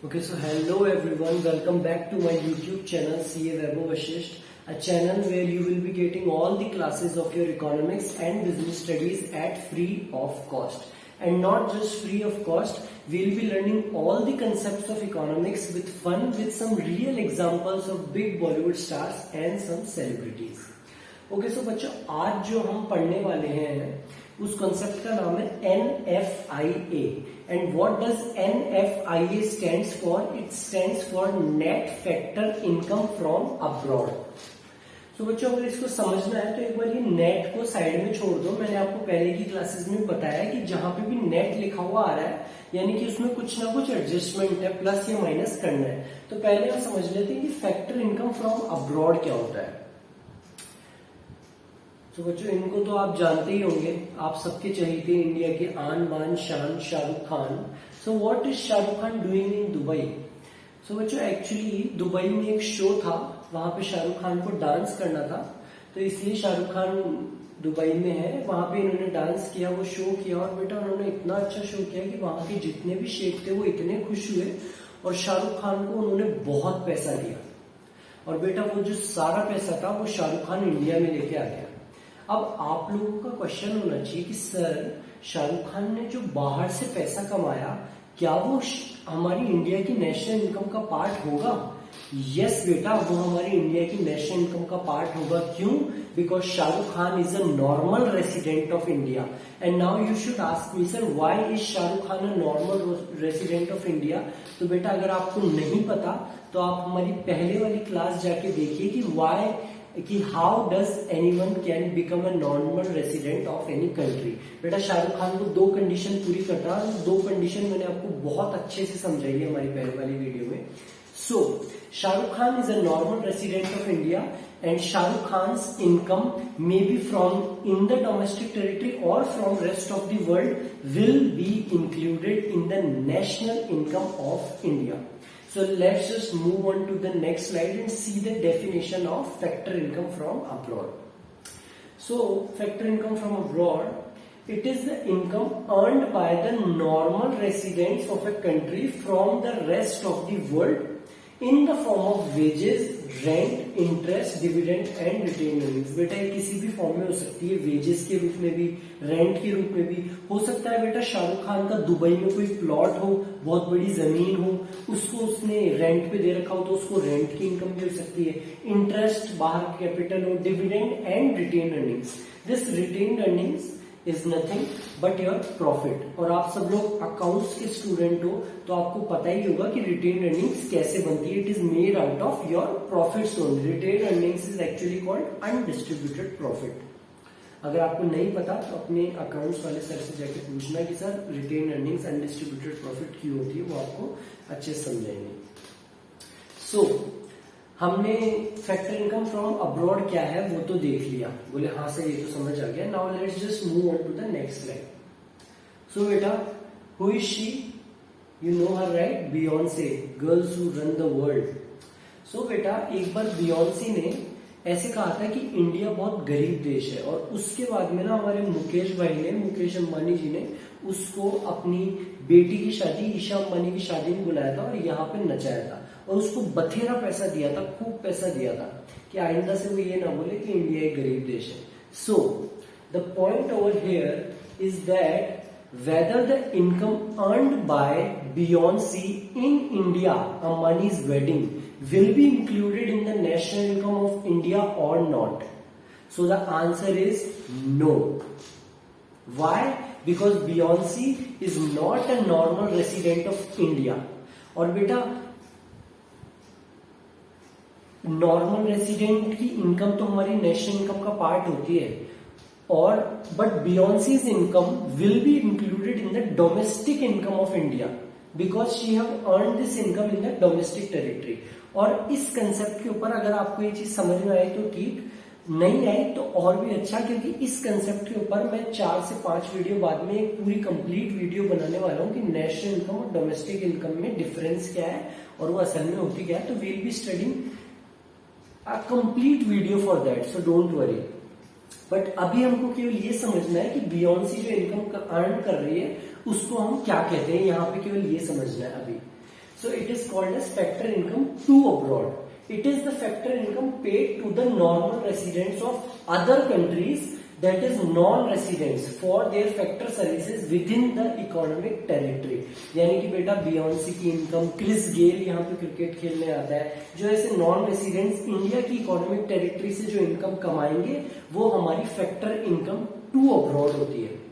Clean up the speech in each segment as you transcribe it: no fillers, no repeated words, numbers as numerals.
Okay, so hello everyone, welcome back to my YouTube channel CA Vaibhav Vashisht, a channel where you will be getting all the classes of your economics and business studies at free of cost. And not just free of cost, we will be learning all the concepts of economics with fun with some real examples of big Bollywood stars and some celebrities. Okay so बच्चों आज जो हम पढ़ने वाले हैं उस concept का नाम है NFIA and what does NFIA stands for? It stands for net factor income from abroad. So बच्चों अगर इसको समझना है तो एक बार ये नेट को साइड में छोड़ दो। मैंने आपको पहले की क्लासेस में बताया कि जहां पे भी नेट लिखा हुआ आ रहा है यानी कि उसमें कुछ ना कुछ एडजस्टमेंट है, प्लस या माइनस करना है। तो पहले हम समझ लेते हैं कि फैक्टर इनकम फ्रॉम अब्रॉड क्या होता है। तो बच्चों इनको तो आप जानते ही होंगे, आप सबके चहेते इंडिया के आन बान शान Shahrukh Khan. So what is Shahrukh Khan doing in Dubai? So बच्चों एक्चुअली दुबई में एक शो था, वहां पे शाहरुख खान को डांस करना था, तो इसलिए शाहरुख खान दुबई में है। वहां पे इन्होंने डांस किया, वो शो किया और बेटा उन्होंने इतना अच्छा शो किया कि वहां के जितने भी शेख थे वो इतने खुश हुए और शाहरुख खान को उन्होंने बहुत पैसा दिया। और बेटा वो जो सारा पैसा था वो शाहरुख खान इंडिया में लेके आ गया। अब आप लोगों का क्वेश्चन होना चाहिए कि सर शाहरुख खान ने जो बाहर से पैसा कमाया क्या वो हमारी इंडिया की नेशनल इनकम का पार्ट होगा? यस बेटा, वो हमारी इंडिया की नेशनल इनकम का पार्ट होगा। क्यों? Because Shahrukh Khan is a normal resident of India. And now you should ask me sir why is Shahrukh Khan a normal resident of India? तो बेटा अगर आपको नहीं पता तो आप हमारी पहले वाली क्लास जाके देखिए कि how does anyone can become a normal resident of any country. बेटा शाहरुख खान को दो कंडीशन पूरी करता है, दो कंडीशन मैंने आपको बहुत अच्छे से समझाई है हमारी पहले वाली वीडियो में। So Shahrukh Khan is a normal resident of India and Shahrukh Khan's income may be from in the domestic territory और from rest of the world will be included in the national income of India. So let's just move on to the next slide and see the definition of factor income from abroad. So factor income from abroad, it is the income earned by the normal residents of a country from the rest of the world in the form of wages, rent, interest, dividend and retained earnings. बेटा ये किसी भी form में हो सकती है, wages के रूप में भी, रेंट के रूप में भी हो सकता है। बेटा शाहरुख खान का दुबई में कोई प्लॉट हो, बहुत बड़ी जमीन हो, उसको उसने रेंट पे दे रखा हो तो उसको रेंट की इनकम भी हो सकती है। इंटरेस्ट, बाहर कैपिटल हो, dividend and retain earnings. This retain earnings is nothing but your profit. और आप सब लोग अकाउंट्स के स्टूडेंट हो तो आपको पता ही होगा कि रिटेन अर्निंग्स कैसे बनती है। It is made out of your profits only. Retain earnings is actually called undistributed profit. अगर आपको नहीं पता तो अपने अकाउंट्स वाले सर से जाके पूछना कि sir retain earnings undistributed profit क्यों होती है, वो आपको अच्छे से समझाएंगे। सो हमने फैक्टर इनकम फ्रॉम अब्रॉड क्या है वो तो देख लिया, बोले हाँ सर ये तो समझ आ गया। Now let's just move on to the next slide. So बेटा who is she? You know her right, Beyonce, girls who run the world. So बेटा एक बार बियॉन्से ने ऐसे कहा था कि इंडिया बहुत गरीब देश है और उसके बाद में ना हमारे मुकेश भाई ने, मुकेश अंबानी जी ने उसको अपनी बेटी की शादी, ईशा अंबानी की शादी में बुलाया था और यहाँ पे नचाया था और उसको बथेरा पैसा दिया था, खूब पैसा दिया था कि आइंदा से वो ये ना बोले कि इंडिया एक गरीब देश है। So the point over here is that whether the income earned by Beyonce in India, Ambani's wedding, will be included in the national income of India or not? So the answer is no. Why? Because Beyonce is not a normal resident of India. और बेटा normal resident की income तो हमारी national income का part होती है और but Beyonce's income will be included in the domestic income of India because she have earn this income in the domestic territory. और इस कंसेप्ट के ऊपर अगर आपको ये चीज समझ में आई तो ठीक, नहीं आई तो और भी अच्छा, क्योंकि इस कंसेप्ट के ऊपर मैं 4 से 5 वीडियो बाद में एक पूरी कंप्लीट वीडियो बनाने वाला हूँ कि नेशनल इनकम और डोमेस्टिक इनकम में डिफरेंस क्या है और वो असल में होती क्या है। तो we'll be studying a complete video for that, so don't worry. But अभी हमको केवल ये समझना है कि बियॉन्सी जो इनकम अर्न कर रही है उसको हम क्या कहते हैं, यहाँ पे केवल ये समझना है अभी। So it is called as factor income to abroad. It is the factor income paid to the normal residents of other countries, that is non-residents, for their factor services within the economic territory. यानी कि बेटा बियॉन्सी की income, Chris Gayle यहाँ पे cricket खेलने आता है, जो ऐसे नॉन रेसिडेंट्स इंडिया की इकोनॉमिक टेरिटरी से जो इनकम कमाएंगे वो हमारी फैक्टर इनकम टू अब्रॉड होती है।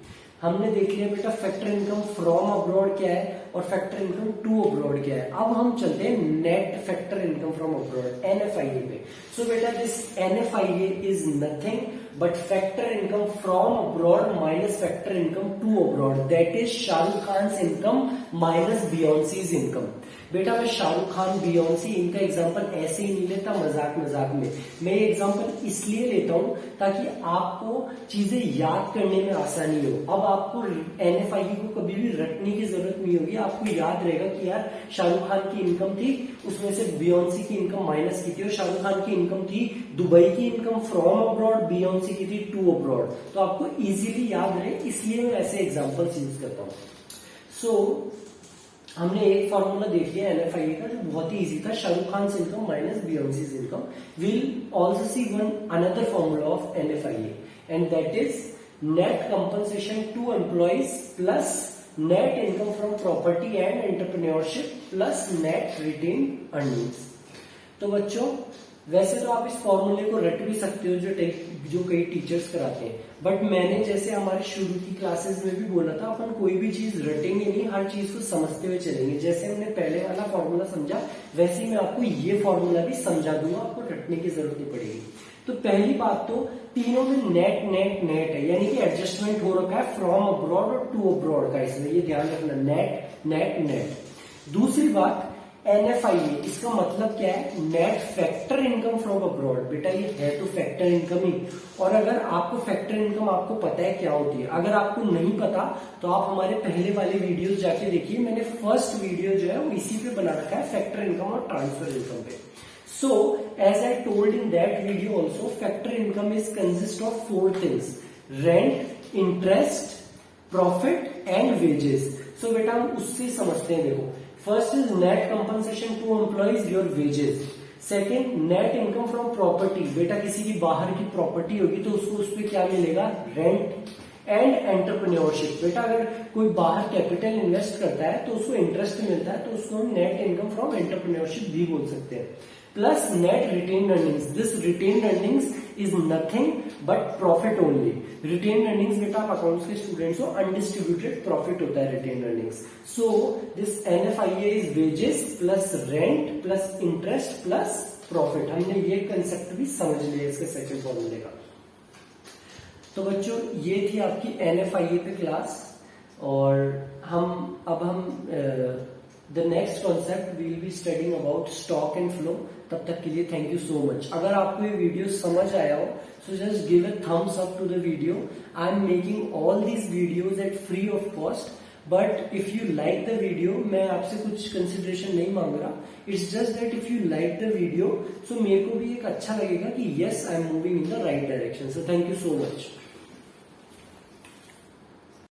हमने देख लिया बेटा फैक्टर इनकम फ्रॉम अब्रॉड क्या है और फैक्टर इनकम टू अब्रॉड क्या है। अब हम चलते हैं net factor income from abroad, NFIA पे। सो बेटा this NFIA is nothing but factor income from abroad minus factor income to abroad, that is Shahrukh Khan income minus Beyonce's income. बेटा मैं शाहरुख खान, बियॉन्सी इनका एग्जांपल ऐसे ही नहीं लेता मजाक मजाक में, मैं ये एग्जांपल इसलिए लेता हूं ताकि आपको चीजें याद करने में आसानी हो। अब आपको एनएफआईए को कभी भी रटने की जरूरत नहीं होगी, आपको याद रहेगा कि यार शाहरुख खान की इनकम थी, उसमें से बियॉन्सी की इनकम माइनस की थी, और शाहरुख खान की इनकम थी दुबई की इनकम फ्रॉम अब्रॉड, बियॉन्सी की थी टू अब्रॉड। तो आपको इजीली याद रहे, इसलिए मैं ऐसे एग्जाम्पल्स यूज करता हूँ। सो हमने एक फॉर्मूला देख लिया एनएफआईए का जो बहुत ही इजी था, Shahrukh Khan income minus Beyonce's income. Will also see one another formula of NFIA and that is net compensation to employees plus net income from property and entrepreneurship plus net retain earnings. तो बच्चों वैसे तो आप इस फॉर्मूले को रट भी सकते हो जो कई टीचर्स कराते हैं, बट मैंने जैसे हमारे शुरू की क्लासेस में भी बोला था अपन कोई भी चीज रटेंगे नहीं, हर चीज को समझते हुए चलेंगे। जैसे हमने पहले वाला फॉर्मूला समझा वैसे ही मैं आपको ये फॉर्मूला भी समझा दूंगा, आपको रटने की जरूरत नहीं पड़ेगी। तो पहली बात तो तीनों में नेट नेट नेट है, यानी कि एडजस्टमेंट हो रखा है फ्रॉम अब्रॉड और टू अब्रॉड का, इसमें ये ध्यान रखना नेट नेट नेट। दूसरी बात एनएफआईए, इसका मतलब क्या है, net factor income from abroad. बेटा ये है तो फैक्टर इनकम ही, और अगर आपको फैक्टर इनकम आपको पता है क्या होती है, अगर आपको नहीं पता तो आप हमारे पहले वाले वीडियोस जाके देखिए, मैंने फर्स्ट वीडियो जो है वो इसी पे बना रखा है, फैक्टर इनकम और ट्रांसफर इनकम पे। So, as I told in that video also, factor income is consist of four things: rent, interest, profit and wages. So बेटा हम उससे समझते हैं, देखो first is net compensation to employees, your wages. Second net income from property, बेटा किसी की बाहर की प्रॉपर्टी होगी तो उसको उस पर क्या मिलेगा, रेंट। एंड एंटरप्रेन्योरशिप, बेटा अगर कोई बाहर कैपिटल इन्वेस्ट करता है तो उसको इंटरेस्ट मिलता है, तो उसको हम नेट इनकम फ्रॉम एंटरप्रेन्योरशिप भी बोल सकते हैं। Plus net retain earnings, this retain earnings is nothing but profit only. Retain earnings बेटा आप अकाउंट्स के स्टूडेंट्स हो, अनडिस्ट्रीब्यूटेड प्रॉफिट होता है retain earnings. So this NFIA is wages plus rent plus interest plus profit. हमने ये concept भी समझ लिया इसके सेकंड फॉर्मूले का। तो बच्चों ये थी आपकी एनएफआईए पे क्लास, और अब हम the next concept we will be studying about stock and flow. तब तक के लिए थैंक यू सो मच। अगर आपको ये वीडियो समझ आया हो so just give a thumbs up to the video. I am making all these videos at free of cost, but if you like the video, मैं आपसे कुछ कंसिडरेशन नहीं मांग रहा, it's just that if you like the video so मेरे को भी एक अच्छा लगेगा कि yes I am moving in the right direction. So thank you so much.